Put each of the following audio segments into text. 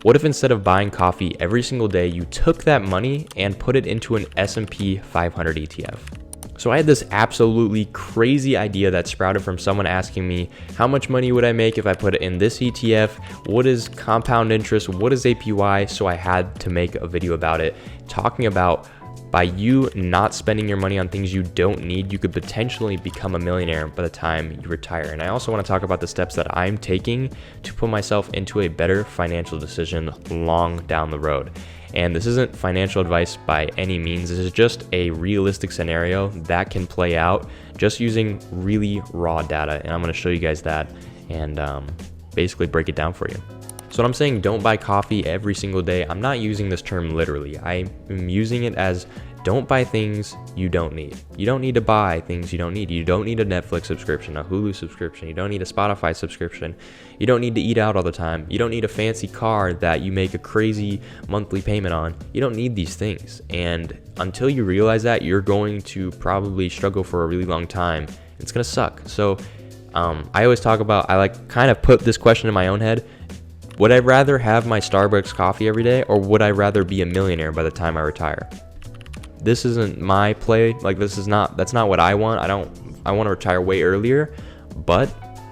What if instead of buying coffee every single day, you took that money and put it into an S&P 500 ETF? So I had this absolutely crazy idea that sprouted from someone asking me, how much money would I make if I put it in this ETF? What is compound interest? What is APY? So I had to make a video about it, talking about by you not spending your money on things you don't need, you could potentially become a millionaire by the time you retire. And I also want to talk about the steps that I'm taking to put myself into a better financial decision long down the road. And this isn't financial advice by any means. This is just a realistic scenario that can play out just using really raw data. And I'm going to show you guys that and basically break it down for you. So when I'm saying don't buy coffee every single day, I'm not using this term literally. I am using it as don't buy things you don't need. You don't need to buy things you don't need. You don't need a Netflix subscription, a Hulu subscription. You don't need a Spotify subscription. You don't need to eat out all the time. You don't need a fancy car that you make a crazy monthly payment on. You don't need these things. And until you realize that, you're going to probably struggle for a really long time. It's going to suck. So I always talk about, I kind of put this question in my own head. Would I rather have my Starbucks coffee every day, or would I rather be a millionaire by the time I retire? This isn't my play. That's not what I want. I want to retire way earlier. But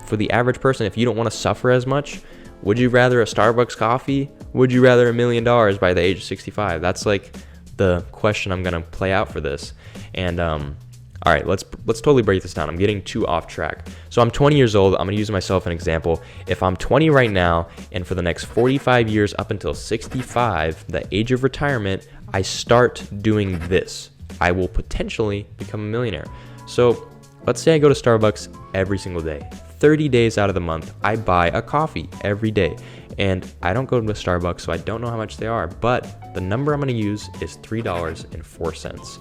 for the average person, if you don't want to suffer as much, would you rather a Starbucks coffee? Would you rather $1 million by the age of 65? That's like the question I'm going to play out for this. And, all right, let's totally break this down. I'm getting too off track. So I'm 20 years old. I'm going to use myself as an example. If I'm 20 right now, and for the next 45 years up until 65, the age of retirement, I start doing this, I will potentially become a millionaire. So let's say I go to Starbucks every single day. 30 days out of the month, I buy a coffee every day. And I don't go to Starbucks, so I don't know how much they are. But the number I'm going to use is $3.04.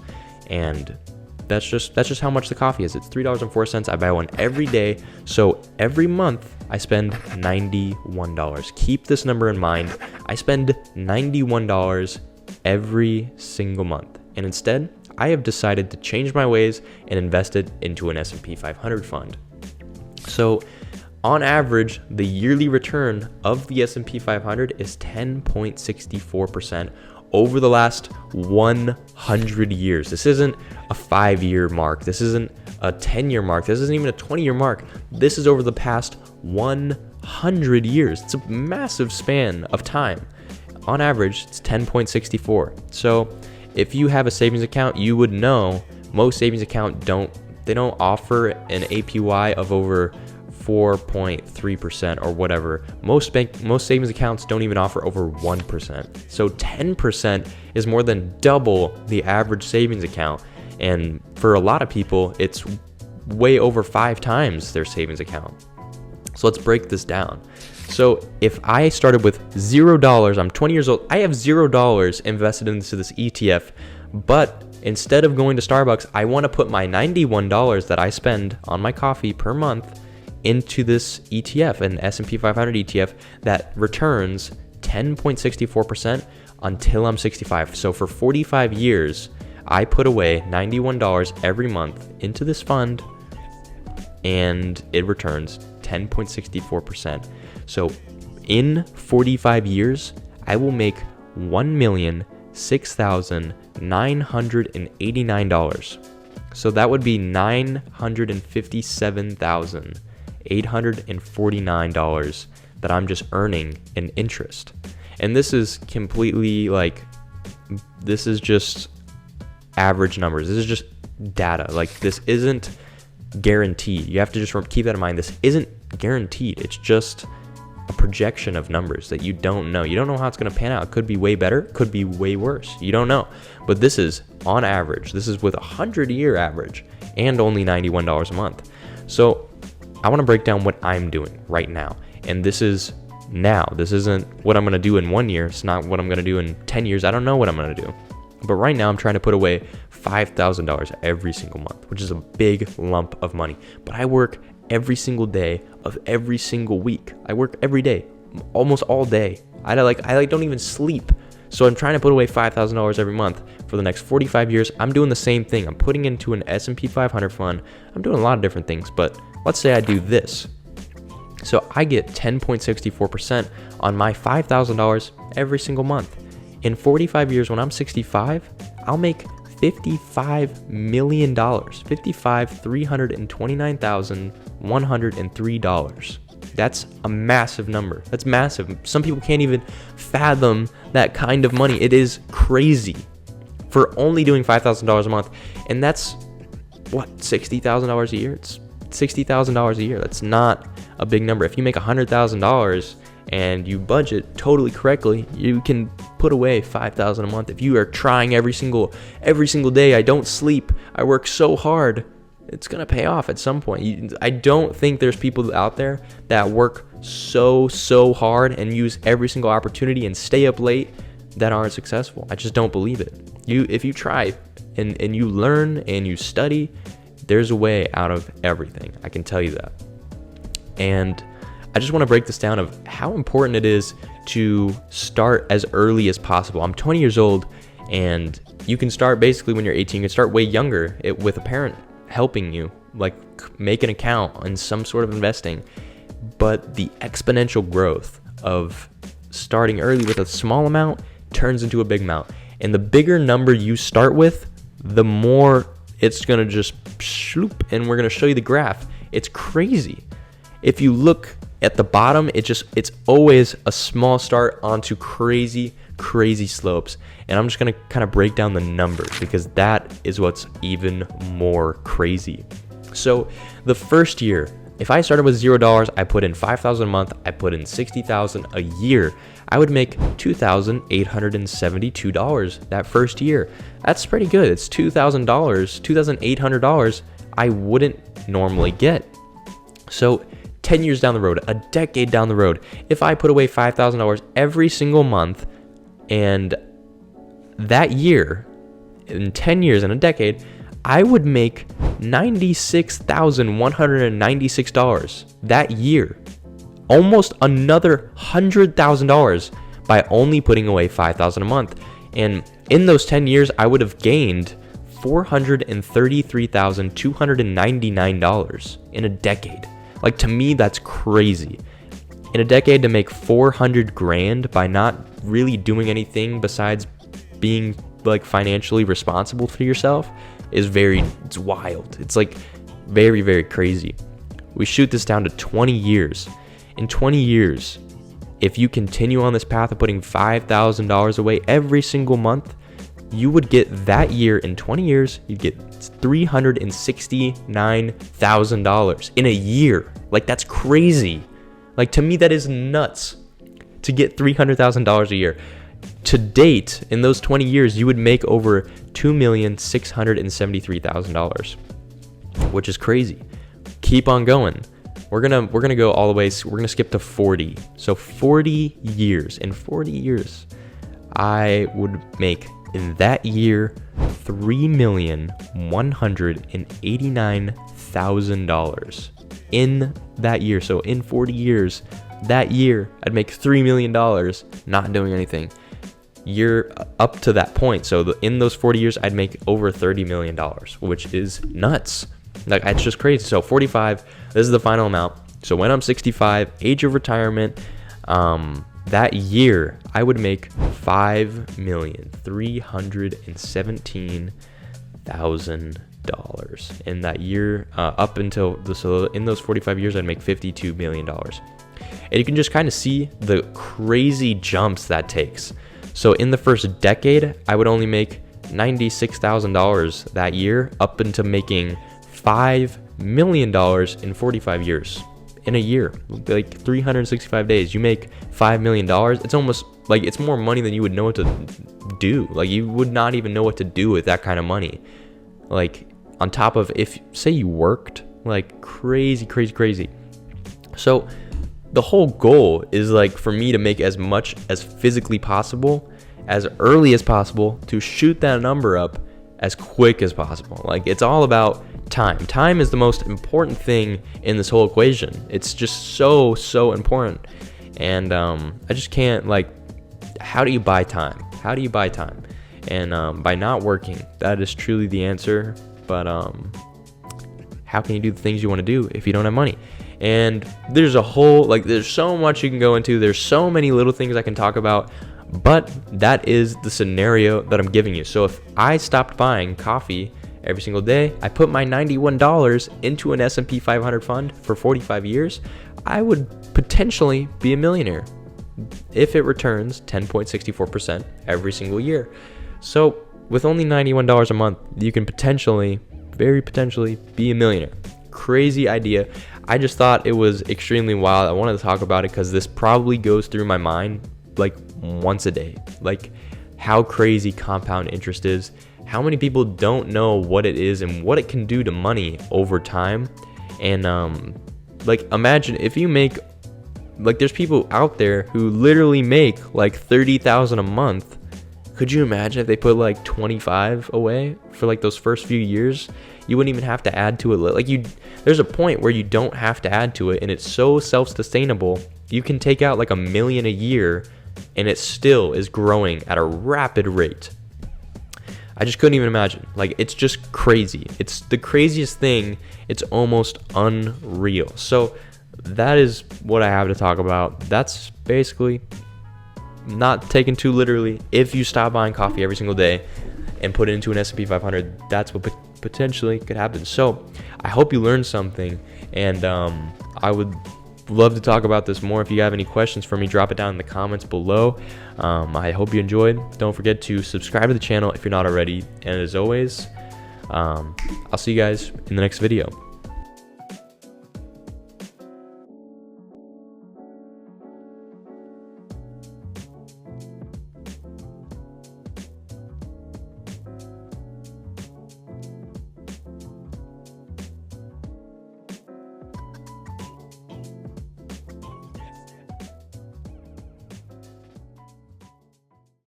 And that's just how much the coffee is. It's $3.04. I buy one every day. So every month I spend $91. Keep this number in mind. I spend $91 every single month. And instead, I have decided to change my ways and invest it into an S&P 500 fund. So on average, the yearly return of the S&P 500 is 10.64% over the last 100 years. This isn't a 5-year mark. This isn't a 10-year mark. This isn't even a 20-year mark. This is over the past 100 years. It's a massive span of time. On average, it's 10.64. So if you have a savings account, you would know most savings accounts don't offer an APY of over 4.3% or whatever. Most savings accounts don't even offer over 1%. So 10% is more than double the average savings account. And for a lot of people, it's way over 5 times their savings account. So let's break this down. So if I started with $0, I'm 20 years old, I have $0 invested into this ETF, but instead of going to Starbucks, I want to put my $91 that I spend on my coffee per month into this ETF, an S&P 500 ETF that returns 10.64% until I'm 65. So for 45 years, I put away $91 every month into this fund, and it returns 10.64%. So in 45 years, I will make $1,006,989. So that would be $957,849 that I'm just earning in interest. And this is completely this is just average numbers. This is just data. This isn't guaranteed. You have to just keep that in mind. This isn't guaranteed. It's just a projection of numbers that you don't know. You don't know how it's going to pan out. It could be way better. It could be way worse. You don't know. But this is on average. This is with a 100-year average and only $91 a month. So I want to break down what I'm doing right now. And this is now. This isn't what I'm going to do in 1 year. It's not what I'm going to do in 10 years. I don't know what I'm going to do. But right now I'm trying to put away $5,000 every single month, which is a big lump of money. But I work every single day of every single week. I work every day, almost all day. I don't even sleep. So I'm trying to put away $5,000 every month for the next 45 years. I'm doing the same thing. I'm putting into an S&P 500 fund. I'm doing a lot of different things, but let's say I do this. So I get 10.64% on my $5,000 every single month. In 45 years, when I'm 65, I'll make $55 million, $329,103. That's a massive number. That's massive. Some people can't even fathom that kind of money. It is crazy for only doing $5,000 a month. And that's what, $60,000 a year? It's $60,000 a year. That's not a big number. If you make $100,000 and you budget totally correctly, you can put away $5,000 a month. If you are trying every single day, I don't sleep, I work so hard, it's gonna pay off at some point. I don't think there's people out there that work so hard and use every single opportunity and stay up late that aren't successful. I just don't believe it. If you try and you learn and you study, there's a way out of everything. I can tell you that. And I just want to break this down of how important it is to start as early as possible. I'm 20 years old, and you can start basically when you're 18. You can start way younger with a parent helping you, like make an account and some sort of investing. But the exponential growth of starting early with a small amount turns into a big amount. And the bigger number you start with, the more it's going to just sloop. And we're going to show you the graph. It's crazy. If you look at the bottom, it's always a small start onto crazy slopes. And I'm just going to kind of break down the numbers because that is what's even more crazy. So the first year, if I started with $0, I put in $5,000 a month, I put in $60,000 a year, I would make $2,872 that first year. That's pretty good. It's $2,800 I wouldn't normally get. So 10 years down the road, a decade down the road, if I put away $5,000 every single month, and that year, in 10 years, in a decade, I would make $96,196 that year. Almost another $100,000 by only putting away $5,000 a month. And in those 10 years, I would have gained $433,299 in a decade. Like, to me, that's crazy. In a decade, to make $400,000 by not really doing anything besides being like financially responsible for yourself is it's wild. It's like very crazy. We shoot this down to 20 years. In 20 years, if you continue on this path of putting $5,000 away every single month, you would get that year, in 20 years, you'd get $369,000 in a year. Like, that's crazy. Like, to me, that is nuts to get $300,000 a year. To date, in those 20 years, you would make over $2,673,000, which is crazy. Keep on going. We're gonna go all the way. We're gonna skip to 40. So 40 years. In 40 years, I would make in that year $3,189,000 in that year. So in 40 years, that year, I'd make $3 million not doing anything. Year up to that point. So in those 40 years, I'd make over $30 million, which is nuts. Like, it's just crazy. So 45, this is the final amount. So when I'm 65, age of retirement, that year, I would make $5,317,000 in that year, up until so in those 45 years, I'd make $52 million. And you can just kind of see the crazy jumps that takes. So in the first decade, I would only make $96,000 that year, up into making $5 million in 45 years. In a year, like 365 days, you make $5 million. It's almost like it's more money than you would know what to do. Like, you would not even know what to do with that kind of money. Like, on top of, if say you worked, like crazy. So the whole goal is, like, for me to make as much as physically possible, as early as possible, to shoot that number up as quick as possible. Like, it's all about time. Time is the most important thing in this whole equation. It's just so important. And I just can't, like, how do you buy time? How do you buy time? And by not working, that is truly the answer. But how can you do the things you want to do if you don't have money? And there's a whole, like, there's so much you can go into. There's so many little things I can talk about, but that is the scenario that I'm giving you. So if I stopped buying coffee every single day, I put my $91 into an S&P 500 fund for 45 years, I would potentially be a millionaire if it returns 10.64% every single year. So with only $91 a month, you can potentially, very potentially, be a millionaire. Crazy idea. I just thought it was extremely wild. I wanted to talk about it because this probably goes through my mind like once a day. Like how crazy compound interest is. How many people don't know what it is and what it can do to money over time. And like imagine if you make, like there's people out there who literally make like $30,000 a month. Could you imagine if they put like 25 away for like those first few years? You wouldn't even have to add to it. Like there's a point where you don't have to add to it, and it's so self-sustainable. You can take out like $1 million a year and it still is growing at a rapid rate. I just couldn't even imagine. Like, it's just crazy. It's the craziest thing. It's almost unreal. So that is what I have to talk about. That's basically, not taken too literally, if you stop buying coffee every single day and put it into an S&P 500, that's what potentially could happen. So I hope you learned something, and I would love to talk about this more. If you have any questions for me, drop it down in the comments below. I hope you enjoyed. Don't forget to subscribe to the channel if you're not already, and as always, I'll see you guys in the next video.